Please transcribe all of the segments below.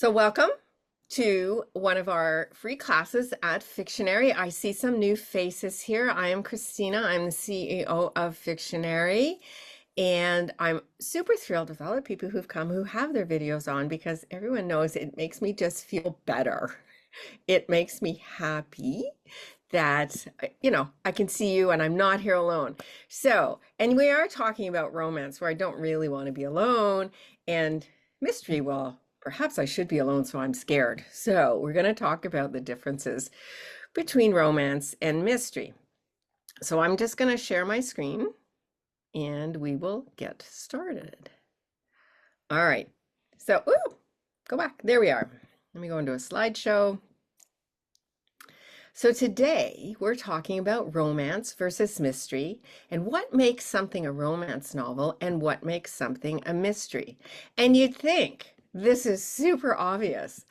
So, welcome to one of our free classes at Fictionary. I see some new faces here. I am Christina. I'm the CEO of Fictionary, and I'm super thrilled with all the people who've come who have their videos on because everyone knows it makes me just feel better. It makes me happy that, I can see you and I'm not here alone. So, and we are talking about romance where I don't really want to be alone and mystery. Well, perhaps I should be alone, so I'm scared. So, we're going to talk about the differences between romance and mystery. So, I'm just going to share my screen and we will get started. All right. So, ooh, go back. There we are. Let me go into a slideshow. So today we're talking about romance versus mystery and what makes something a romance novel and what makes something a mystery. And you'd think this is super obvious,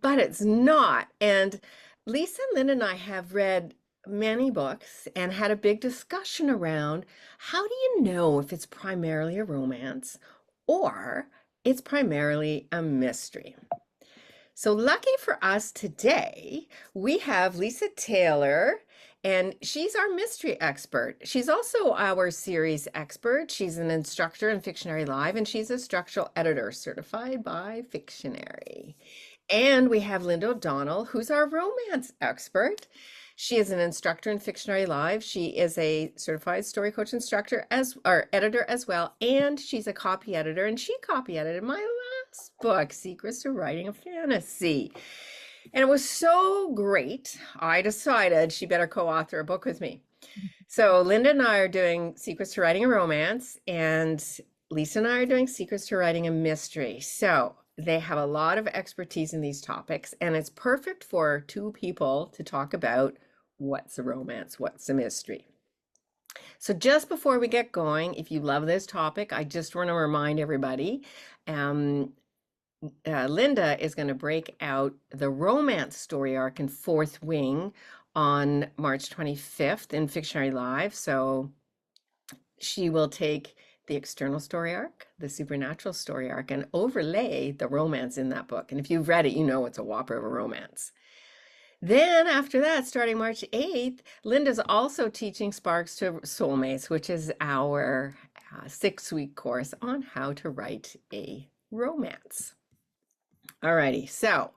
but it's not. And Lisa, Lynn, and I have read many books and had a big discussion around how do you know if it's primarily a romance or it's primarily a mystery? So lucky for us today, we have Lisa Taylor, and she's our mystery expert. She's also our series expert. She's an instructor in Fictionary Live, and she's a structural editor certified by Fictionary. And we have Linda O'Donnell, who's our romance expert. She is an instructor in Fictionary Live. She is a certified story coach instructor as or editor as well, and she's a copy editor, and she copy edited my last book, Secrets to Writing a Fantasy. And it was so great, I decided she better co-author a book with me. So Linda and I are doing Secrets to Writing a Romance, and Lisa and I are doing Secrets to Writing a Mystery. So they have a lot of expertise in these topics, and it's perfect for two people to talk about what's a romance, what's a mystery. So just before we get going, if you love this topic, I just want to remind everybody, Linda is going to break out the romance story arc in Fourth Wing on March 25th in Fictionary Live. So she will take the external story arc, the supernatural story arc, and overlay the romance in that book. And if you've read it, you know it's a whopper of a romance. Then after that, starting March 8th, Linda's also teaching Sparks to Soulmates, which is our 6-week course on how to write a romance. All righty, so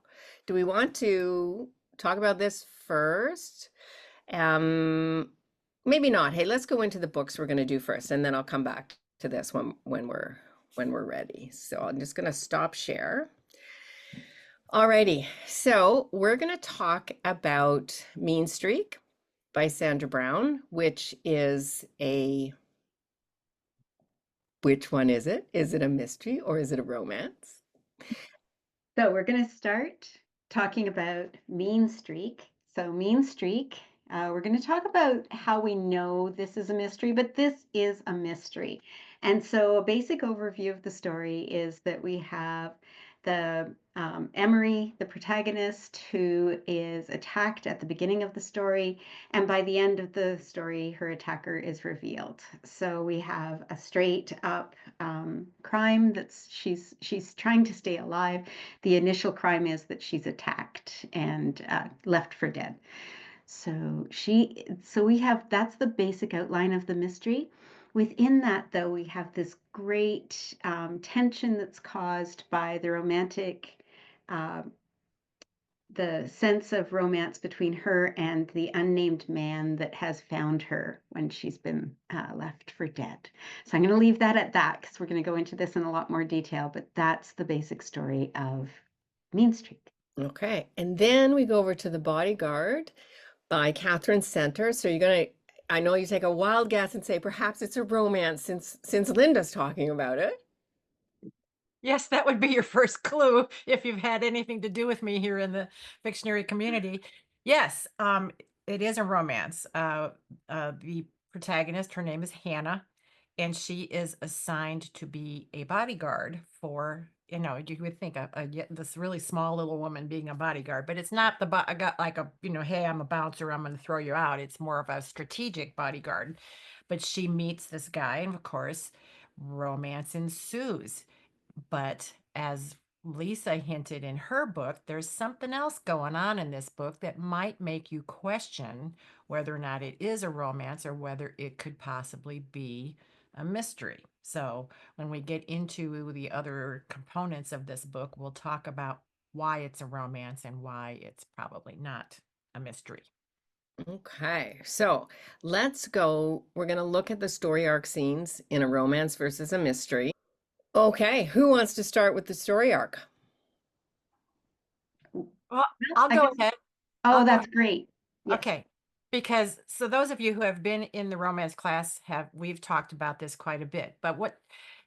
do we want to talk about this first? Maybe not. Hey, let's go into the books we're going to do first, and then I'll come back to this when we're ready. So I'm just going to stop share. Alrighty, so we're going to talk about Mean Streak by Sandra Brown, which one is it? Is it a mystery or is it a romance? So we're going to start talking about Mean Streak. So Mean Streak, we're going to talk about how we know this is a mystery, but this is a mystery. And so a basic overview of the story is that we have the Emory, the protagonist, who is attacked at the beginning of the story, and by the end of the story, her attacker is revealed. So we have a straight up crime that's she's trying to stay alive. The initial crime is that she's attacked and left for dead. So we have that's the basic outline of the mystery. Within that, though, we have this great tension that's caused by uh, the sense of romance between her and the unnamed man that has found her when she's been left for dead. So I'm going to leave that at that because we're going to go into this in a lot more detail, but that's the basic story of Mean Streak. Okay, and then we go over to The Bodyguard by Katherine Center. So I know you take a wild guess and say perhaps it's a romance since Linda's talking about it. Yes, that would be your first clue if you've had anything to do with me here in the Fictionary community. Yes, it is a romance. The protagonist, her name is Hannah, and she is assigned to be a bodyguard for, you would think this really small little woman being a bodyguard, but it's not I got like hey, I'm a bouncer, I'm going to throw you out. It's more of a strategic bodyguard. But she meets this guy, and of course, romance ensues. But as Lisa hinted in her book, there's something else going on in this book that might make you question whether or not it is a romance or whether it could possibly be a mystery. So, when we get into the other components of this book, we'll talk about why it's a romance and why it's probably not a mystery. Okay, so let's go. We're going to look at the story arc scenes in a romance versus a mystery. Okay, who wants to start with the story arc? Well, I'll I go guess, ahead. oh, I'll go that's great. Yes. Okay. Because so those of you who have been in the romance class we've talked about this quite a bit. But what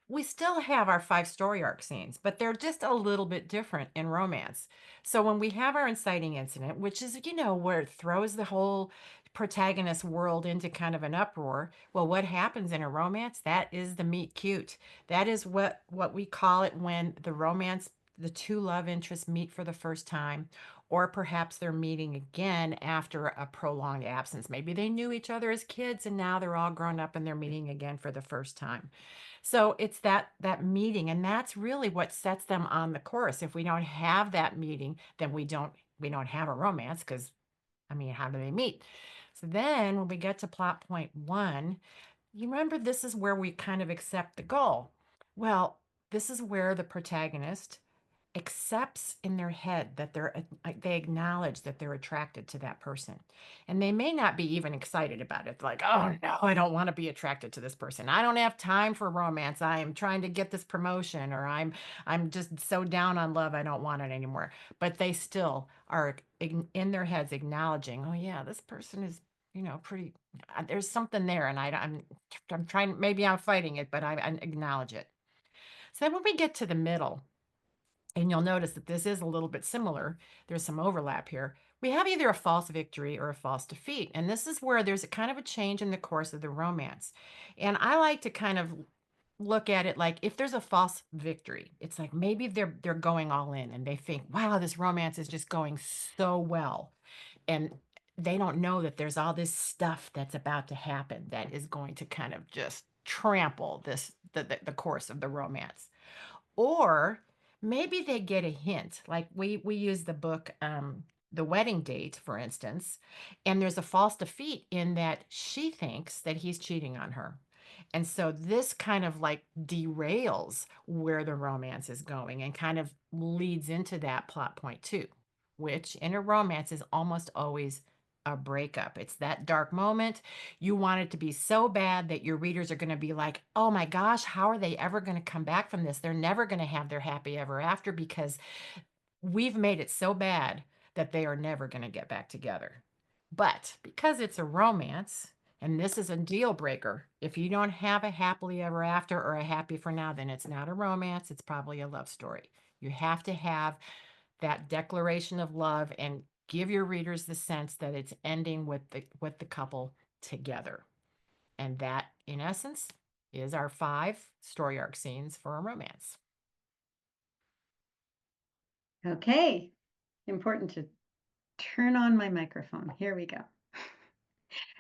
we still have our 5 story arc scenes, but they're just a little bit different in romance. So when we have our inciting incident, which is, where it throws the whole protagonist world into kind of an uproar, well, what happens in a romance? That is the meet cute. That is what we call it when the two love interests meet for the first time, or perhaps they're meeting again after a prolonged absence. Maybe they knew each other as kids and now they're all grown up and they're meeting again for the first time. So it's that meeting, and that's really what sets them on the course. If we don't have that meeting, then we don't have a romance, because I mean, how do they meet? So then when we get to plot point 1, you remember, this is where we kind of accept the goal. Well, this is where the protagonist accepts in their head that they acknowledge that they're attracted to that person, and they may not be even excited about it, like, oh no, I don't want to be attracted to this person, I don't have time for romance, I am trying to get this promotion, or I'm just so down on love, I don't want it anymore. But they still are in their heads acknowledging, oh yeah, this person is, pretty, there's something there, and I'm trying, maybe I'm fighting it, but I acknowledge it. So then when we get to the middle, and you'll notice that this is a little bit similar, there's some overlap here. We have either a false victory or a false defeat. And this is where there's a kind of a change in the course of the romance. And I like to kind of look at it like, if there's a false victory, it's like maybe they're going all in and they think, wow, this romance is just going so well. And they don't know that there's all this stuff that's about to happen that is going to kind of just trample the course of the romance. Or maybe they get a hint, like we use the book, The Wedding Date, for instance, and there's a false defeat in that she thinks that he's cheating on her. And so this kind of like derails where the romance is going and kind of leads into that plot point too, which in a romance is almost always a breakup. It's that dark moment. You want it to be so bad that your readers are going to be like, oh my gosh, how are they ever going to come back from this? They're never going to have their happy ever after, because we've made it so bad that they are never going to get back together. But because it's a romance, and this is a deal breaker, if you don't have a happily ever after or a happy for now, then it's not a romance. It's probably a love story. You have to have that declaration of love and give your readers the sense that it's ending with the couple together. And that, in essence, is our 5 story arc scenes for a romance. Okay. Important to turn on my microphone. Here we go.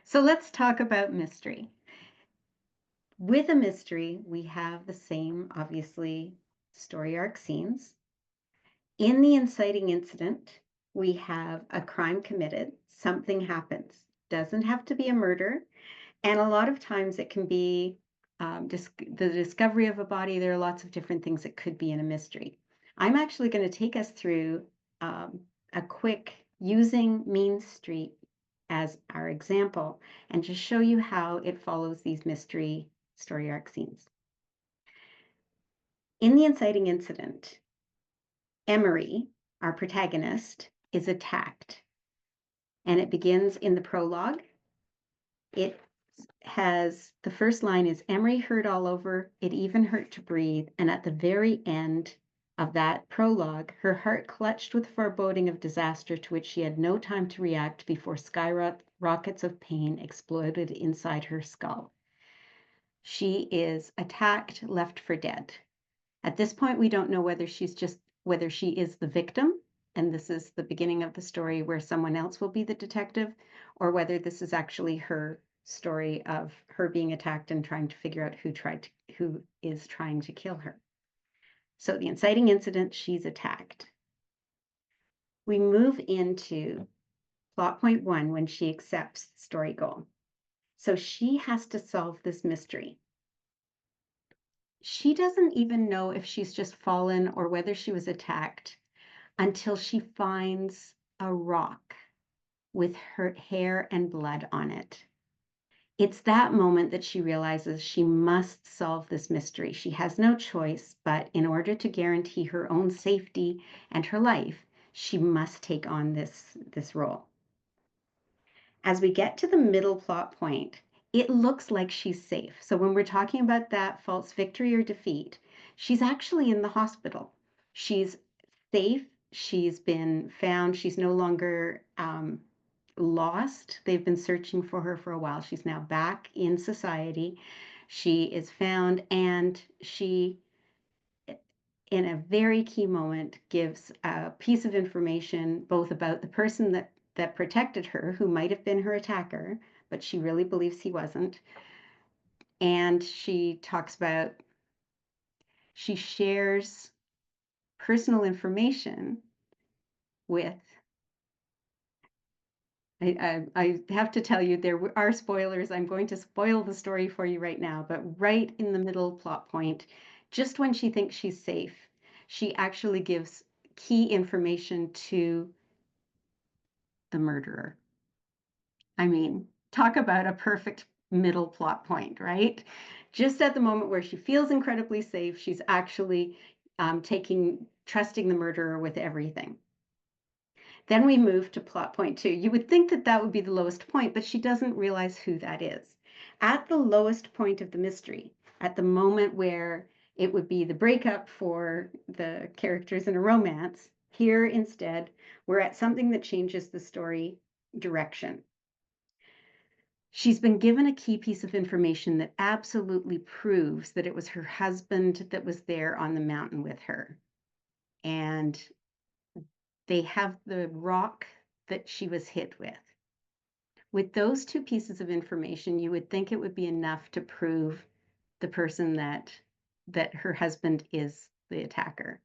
So let's talk about mystery. With a mystery, we have the same, obviously, story arc scenes. In the inciting incident, we have a crime committed, something happens. Doesn't have to be a murder. And a lot of times it can be the discovery of a body. There are lots of different things that could be in a mystery. I'm actually going to take us through a quick using Mean Street as our example and just show you how it follows these mystery story arc scenes. In the inciting incident, Emory, our protagonist, is attacked. And it begins in the prologue. It has, the first line is, Emory hurt all over, it even hurt to breathe. And at the very end of that prologue, her heart clutched with foreboding of disaster to which she had no time to react before skyrockets of pain exploded inside her skull. She is attacked, left for dead. At this point, we don't know whether she is the victim, and this is the beginning of the story where someone else will be the detective, or whether this is actually her story of her being attacked and trying to figure out who is trying to kill her. So the inciting incident, she's attacked. We move into plot point 1 when she accepts the story goal. So she has to solve this mystery. She doesn't even know if she's just fallen or whether she was attacked until she finds a rock with her hair and blood on it. It's that moment that she realizes she must solve this mystery. She has no choice, but in order to guarantee her own safety and her life, she must take on this role. As we get to the middle plot point, it looks like she's safe. So when we're talking about that false victory or defeat, she's actually in the hospital. She's safe. She's been found. She's no longer lost. They've been searching for her for a while. She's now back in society. She is found, and she, in a very key moment, gives a piece of information both about the person that protected her, who might have been her attacker, but she really believes he wasn't. And she talks about, she shares personal information with, I have to tell you, there are spoilers. I'm going to spoil the story for you right now, but right in the middle plot point, just when she thinks she's safe, she actually gives key information to the murderer. I mean, talk about a perfect middle plot point, right? Just at the moment where she feels incredibly safe, she's actually trusting the murderer with everything. Then we move to plot point 2. You would think that that would be the lowest point, but she doesn't realize who that is. At the lowest point of the mystery, at the moment where it would be the breakup for the characters in a romance, here instead, we're at something that changes the story direction. She's been given a key piece of information that absolutely proves that it was her husband that was there on the mountain with her. And they have the rock that she was hit with. With those two pieces of information, you would think it would be enough to prove the person that her husband is the attacker.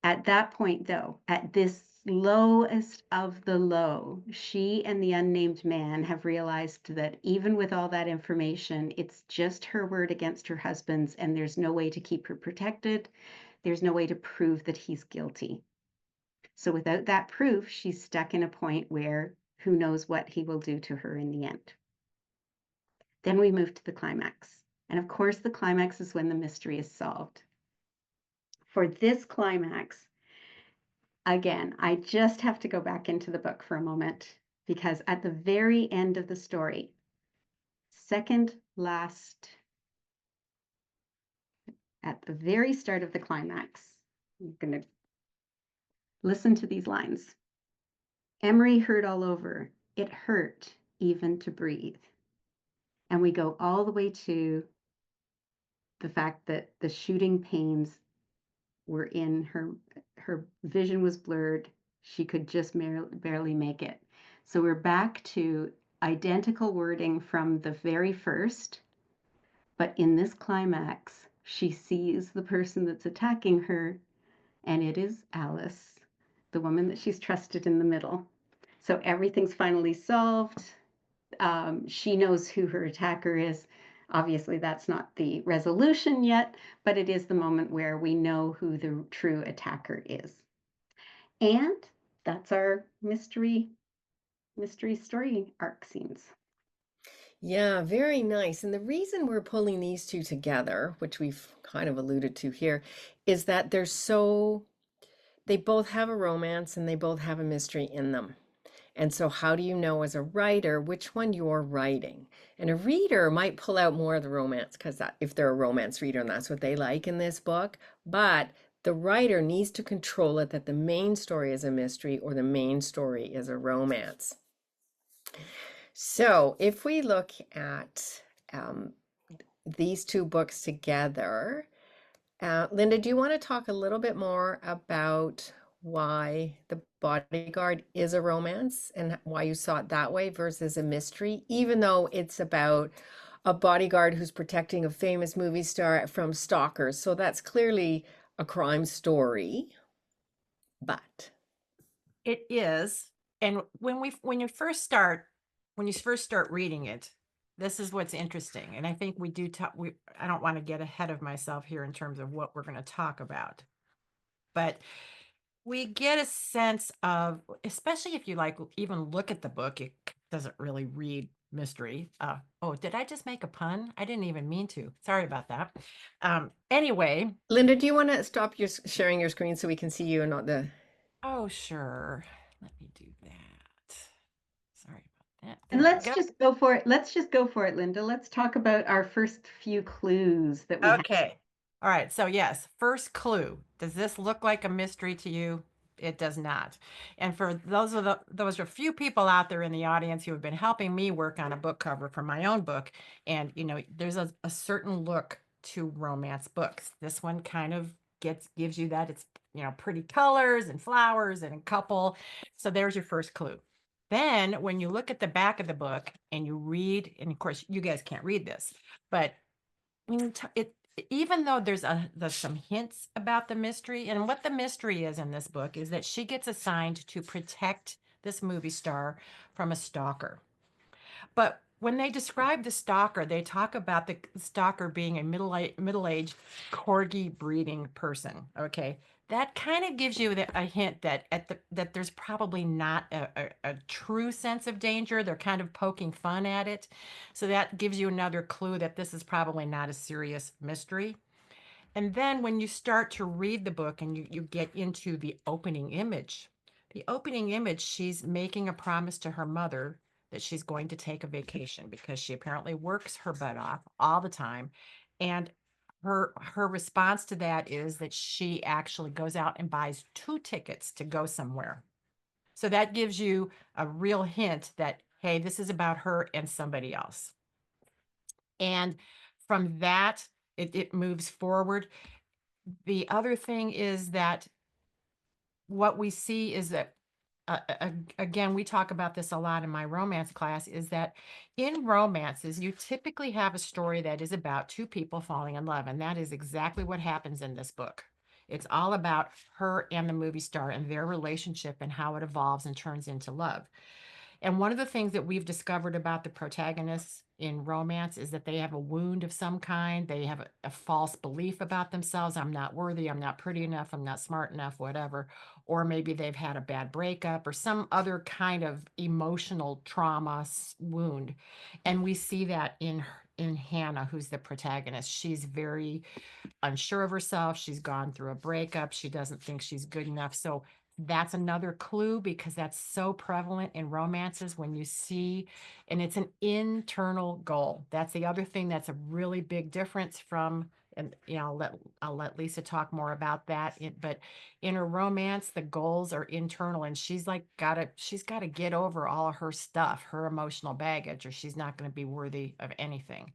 At that point, though, at this lowest of the low, she and the unnamed man have realized that even with all that information, it's just her word against her husband's, and there's no way to keep her protected. There's no way to prove that he's guilty. So without that proof, she's stuck in a point where who knows what he will do to her in the end. Then we move to the climax. And of course, the climax is when the mystery is solved. For this climax, again, I just have to go back into the book for a moment, because at the very end of the story, second last, at the very start of the climax, I'm going to listen to these lines. Emory heard all over. It hurt even to breathe. And we go all the way to the fact that the shooting pains were in her vision was blurred. She could just barely make it. So we're back to identical wording from the very first, but in this climax, she sees the person that's attacking her, and it is Alice, the woman that she's trusted in the middle. So everything's finally solved. She knows who her attacker is. Obviously, that's not the resolution yet, but it is the moment where we know who the true attacker is. And that's our mystery story arc scenes. Yeah, very nice. And the reason we're pulling these two together, which we've kind of alluded to here, is that they both have a romance and they both have a mystery in them. And so, how do you know as a writer which one you're writing? And a reader might pull out more of the romance because if they're a romance reader and that's what they like in this book, but the writer needs to control it that the main story is a mystery or the main story is a romance. So, if we look at these two books together, Linda, do you want to talk a little bit more about why The Bodyguard is a romance and why you saw it that way versus a mystery, even though it's about a bodyguard who's protecting a famous movie star from stalkers. So that's clearly a crime story. But It is. And when you first start reading it, this is what's interesting. And I think we do talk I don't want to get ahead of myself here in terms of what we're going to talk about. But we get a sense of, especially if you like even look at the book, it doesn't really read mystery. Oh, did I just make a pun? I didn't even mean to. Sorry about that. Anyway, Linda, do you want to stop your sharing your screen so we can see you and not the... oh, sure. Let me do that. Sorry about that. And There we let's go. just go for it. Let's just go for it, Linda. Let's talk about our first few clues that we have. Okay. All right. So, yes, first clue. Does this look like a mystery to you? It does not. And for those are few people out there in the audience who have been helping me work on a book cover for my own book. And, there's a certain look to romance books. This one kind of gives you that. It's, pretty colors and flowers and a couple. So there's your first clue. Then when you look at the back of the book and you read, and of course you guys can't read this, but when even though there's some hints about the mystery, and what the mystery is in this book is that she gets assigned to protect this movie star from a stalker. But when they describe the stalker, they talk about the stalker being a middle-aged corgi breeding person. Okay, that kind of gives you a hint that that there's probably not a true sense of danger. They're kind of poking fun at it, so that gives you another clue that this is probably not a serious mystery. And then when you start to read the book and you get into the opening image, she's making a promise to her mother that she's going to take a vacation because she apparently works her butt off all the time. And her response to that is that she actually goes out and buys 2 tickets to go somewhere. So that gives you a real hint that, hey, this is about her and somebody else. And from that, it moves forward. The other thing is that what we see is that, again, we talk about this a lot in my romance class, is that in romances, you typically have a story that is about two people falling in love. And that is exactly what happens in this book. It's all about her and the movie star and their relationship and how it evolves and turns into love. And one of the things that we've discovered about the protagonists in romance is that they have a wound of some kind. They have a false belief about themselves. I'm not worthy. I'm not pretty enough. I'm not smart enough, whatever. Or maybe they've had a bad breakup or some other kind of emotional trauma wound. And we see that in Hannah, who's the protagonist. She's very unsure of herself. She's gone through a breakup. She doesn't think she's good enough. So that's another clue because that's so prevalent in romances when you see, and it's an internal goal. That's the other thing that's a really big difference from, and I'll let Lisa talk more about that. But in a romance, the goals are internal, and she's got to get over all of her stuff, her emotional baggage, or she's not going to be worthy of anything.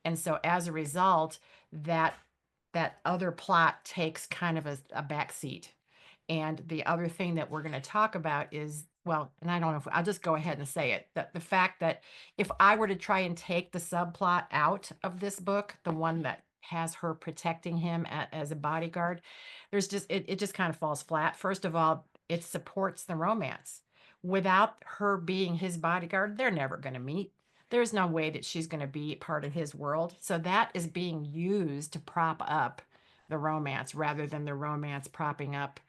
And so as a result, that that other plot takes kind of a back seat. And the other thing that we're going to talk about is, well, and I don't know if I'll just go ahead and say it, that the fact that if I were to try and take the subplot out of this book, the one that has her protecting him as a bodyguard, it just kind of falls flat. First of all, it supports the romance. Without her being his bodyguard, they're never going to meet. There's no way that she's going to be part of his world. So that is being used to prop up the romance rather than the romance propping up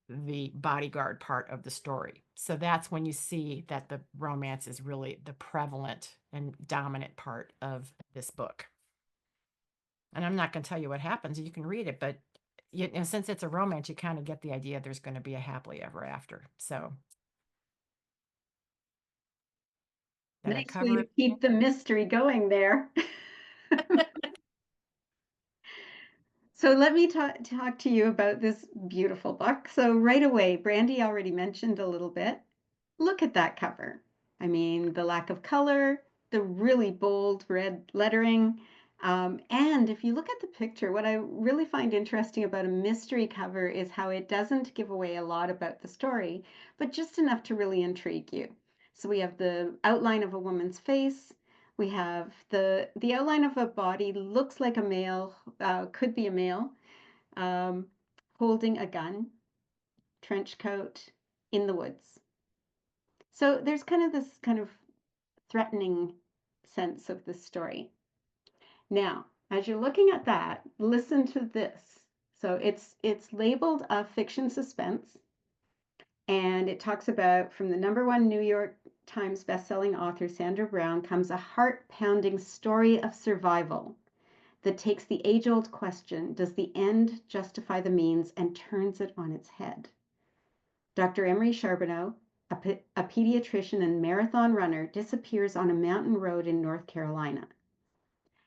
the bodyguard part of the story. So that's when you see that the romance is really the prevalent and dominant part of this book. And I'm not going to tell you what happens. You can read it, but since it's a romance, you kind of get the idea there's going to be a happily ever after. So did I Nice way cover to it? keep the mystery going there. So let me talk to you about this beautiful book. So right away, Brandy already mentioned a little bit. Look at that cover. I mean, the lack of color, the really bold red lettering. And if you look at the picture, what I really find interesting about a mystery cover is how it doesn't give away a lot about the story, but just enough to really intrigue you. So we have the outline of a woman's face. We have the outline of a body, looks like a male, could be a male, holding a gun, trench coat, in the woods. So there's kind of this kind of threatening sense of the story. Now, as you're looking at that, listen to this. So it's labeled a fiction suspense, and it talks about, from the #1 New York Times bestselling author Sandra Brown comes a heart-pounding story of survival that takes the age-old question, does the end justify the means, and turns it on its head. Dr. Emory Charbonneau, a pediatrician and marathon runner, disappears on a mountain road in North Carolina.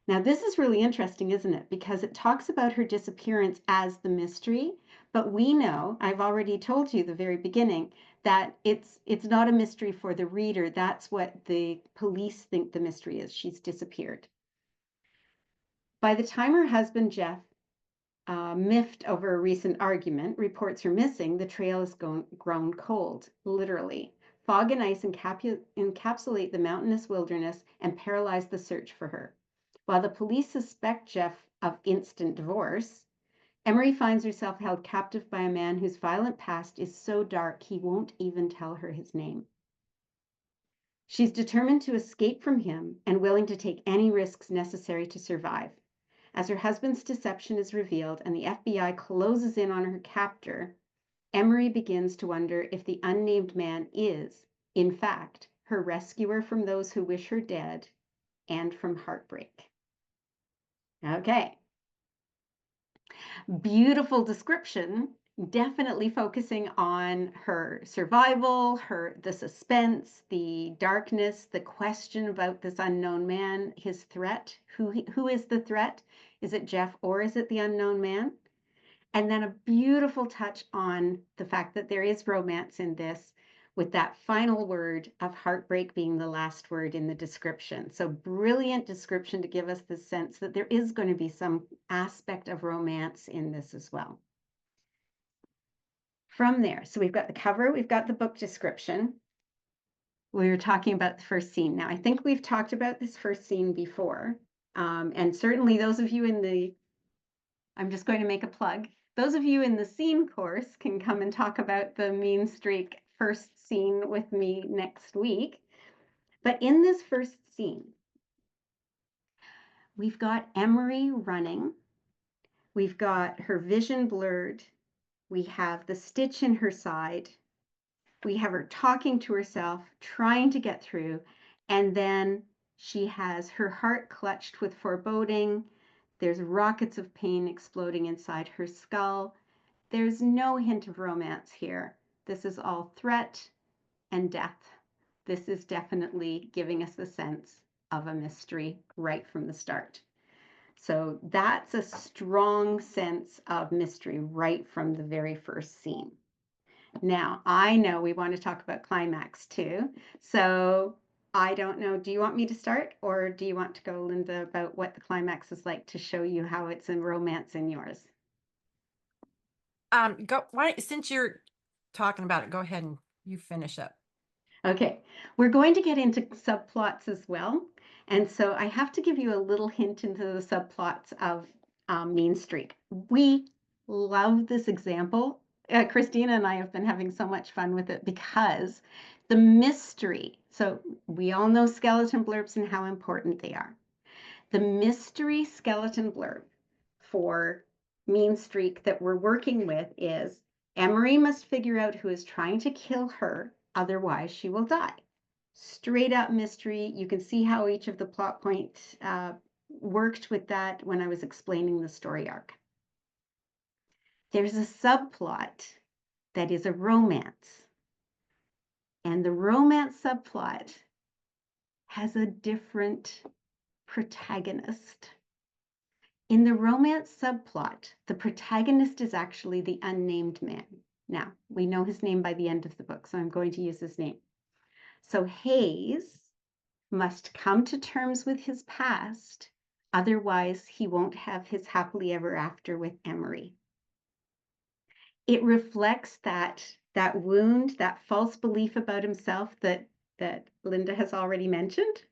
Now, this is really interesting, isn't it? Because it talks about her disappearance as the mystery, but we know, I've already told you the very beginning, that it's not a mystery for the reader. That's what the police think the mystery is. She's disappeared. By the time her husband, Jeff, miffed over a recent argument, reports her missing, the trail has grown cold, literally. Fog and ice encapsulate the mountainous wilderness and paralyze the search for her. While the police suspect Jeff of instant divorce, Emory finds herself held captive by a man whose violent past is so dark he won't even tell her his name. She's determined to escape from him and willing to take any risks necessary to survive. As her husband's deception is revealed and the FBI closes in on her captor, Emory begins to wonder if the unnamed man is, in fact, her rescuer from those who wish her dead and from heartbreak. Okay. Beautiful description, definitely focusing on her survival, the suspense, the darkness, the question about this unknown man, his threat. Who is the threat? Is it Jeff or is it the unknown man? And then a beautiful touch on the fact that there is romance in this, with that final word of heartbreak being the last word in the description. So brilliant description to give us the sense that there is going to be some aspect of romance in this as well. From there, so we've got the cover, we've got the book description. We were talking about the first scene. Now, I think we've talked about this first scene before. And certainly those of you in the, I'm just going to make a plug. Those of you in the scene course can come and talk about the Mean Streak first scene with me next week. But in this first scene, we've got Emory running. We've got her vision blurred. We have the stitch in her side. We have her talking to herself, trying to get through. And then she has her heart clutched with foreboding. There's rockets of pain exploding inside her skull. There's no hint of romance here. This is all threat and death. This is definitely giving us a sense of a mystery right from the start. So that's a strong sense of mystery right from the very first scene. Now, I know we want to talk about climax too. So I don't know, do you want me to start or do you want to go, Linda, about what the climax is like to show you how it's in romance in yours? Since you're talking about it, go ahead and you finish up. Okay, we're going to get into subplots as well. And so I have to give you a little hint into the subplots of Mean Streak. We love this example. Christina and I have been having so much fun with it because the mystery, so we all know skeleton blurbs and how important they are. The mystery skeleton blurb for Mean Streak that we're working with is Emory must figure out who is trying to kill her, otherwise she will die. Straight up mystery. You can see how each of the plot points worked with that when I was explaining the story arc. There's a subplot that is a romance. And the romance subplot has a different protagonist. In the romance subplot, the protagonist is actually the unnamed man. Now, we know his name by the end of the book, so I'm going to use his name. So Hayes must come to terms with his past, otherwise he won't have his happily ever after with Emory. It reflects that wound, that false belief about himself that Linda has already mentioned.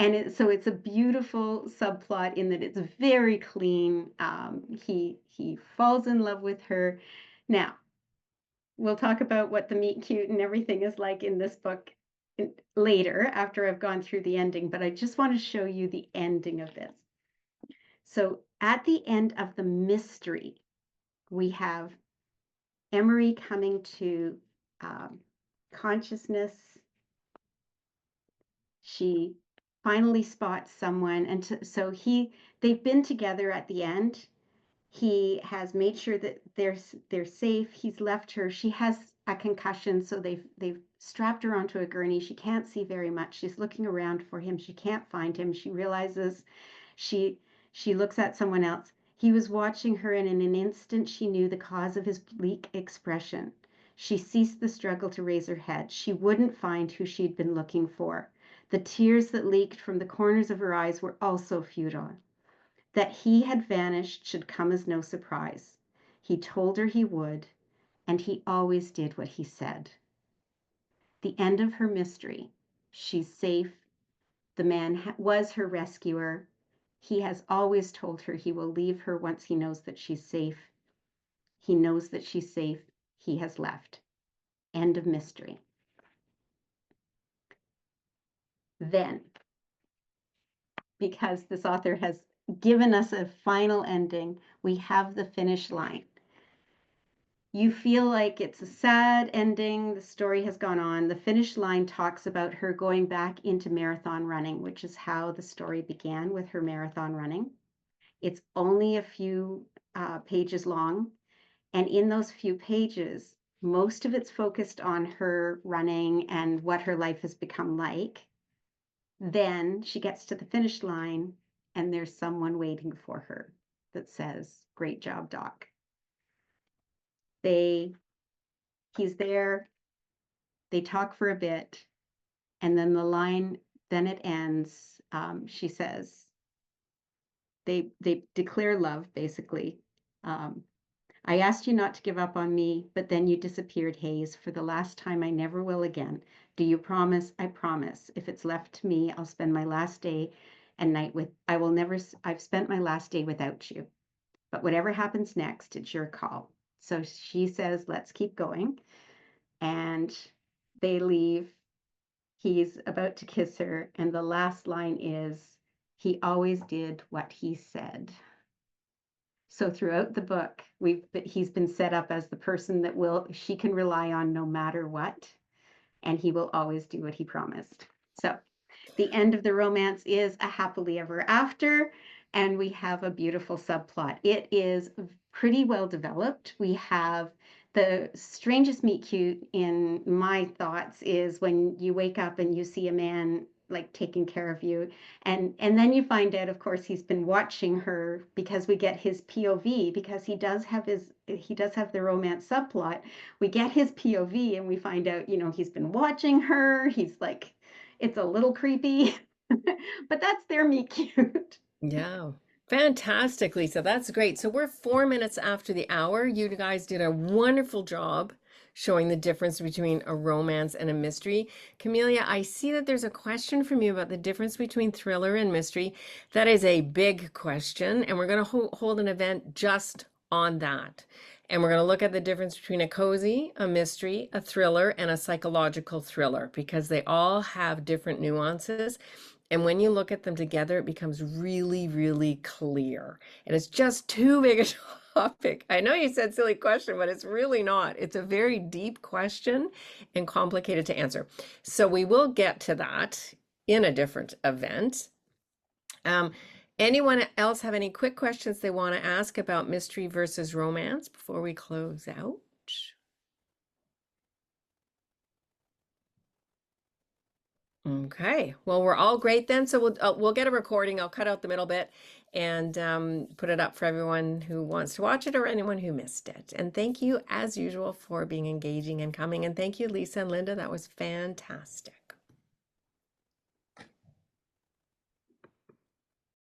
And so it's a beautiful subplot in that it's very clean. He falls in love with her. Now, we'll talk about what the meet cute and everything is like in this book later after I've gone through the ending, but I just want to show you the ending of this. So at the end of the mystery, we have Emory coming to consciousness. She finally spots someone, and so they've been together at the end. He has made sure that they're safe. He's left her. She has a concussion, so they've strapped her onto a gurney. She can't see very much. She's looking around for him. She can't find him. She realizes she looks at someone else. He was watching her, and in an instant she knew the cause of his bleak expression. She ceased the struggle to raise her head. She wouldn't find who she'd been looking for. The tears that leaked from the corners of her eyes were also futile. That he had vanished should come as no surprise. He told her he would, and he always did what he said. The end of her mystery. She's safe. The man was her rescuer. He has always told her he will leave her once he knows that she's safe. He knows that she's safe. He has left. End of mystery. Then, because this author has given us a final ending, we have the finish line. You feel like it's a sad ending. The story has gone on. The finish line talks about her going back into marathon running, which is how the story began, with her marathon running. It's only a few pages long. And in those few pages, most of it's focused on her running and what her life has become like. Then she gets to the finish line, and there's someone waiting for her that says, "Great job, Doc." He's there, they talk for a bit, and then then it ends. She says, they declare love, basically. I asked you not to give up on me, but then you disappeared, Hayes, for the last time. I never will again. Do you promise? I promise. If it's left to me, I'll spend my last day and night I've spent my last day without you. But whatever happens next, it's your call. So she says, let's keep going. And they leave. He's about to kiss her. And the last line is, he always did what he said. So throughout the book, he's been set up as the person that she can rely on no matter what, and he will always do what he promised. So the end of the romance is a happily ever after, and we have a beautiful subplot. It is pretty well developed. We have the strangest meet cute in my thoughts is when you wake up and you see a man like taking care of you, and then you find out, of course, he's been watching her, because we get his POV, because he does have the romance subplot. We get his POV and we find out, he's been watching her. He's like, it's a little creepy, but that's their meet cute. Yeah. Fantastic, Lisa. That's great. So we're 4 minutes after the hour. You guys did a wonderful job showing the difference between a romance and a mystery. Camelia, I see that there's a question from you about the difference between thriller and mystery. That is a big question, and we're going to hold an event just on that. And we're going to look at the difference between a cozy, a mystery, a thriller, and a psychological thriller, because they all have different nuances. And when you look at them together, it becomes really, really clear. And it's just too big a topic. I know you said silly question, but it's really not. It's a very deep question and complicated to answer. So we will get to that in a different event. Anyone else have any quick questions they want to ask about mystery versus romance before we close out? Okay, well, we're all great then. So we'll get a recording. I'll cut out the middle bit and put it up for everyone who wants to watch it or anyone who missed it. And thank you, as usual, for being engaging and coming. And thank you, Lisa and Linda. That was fantastic.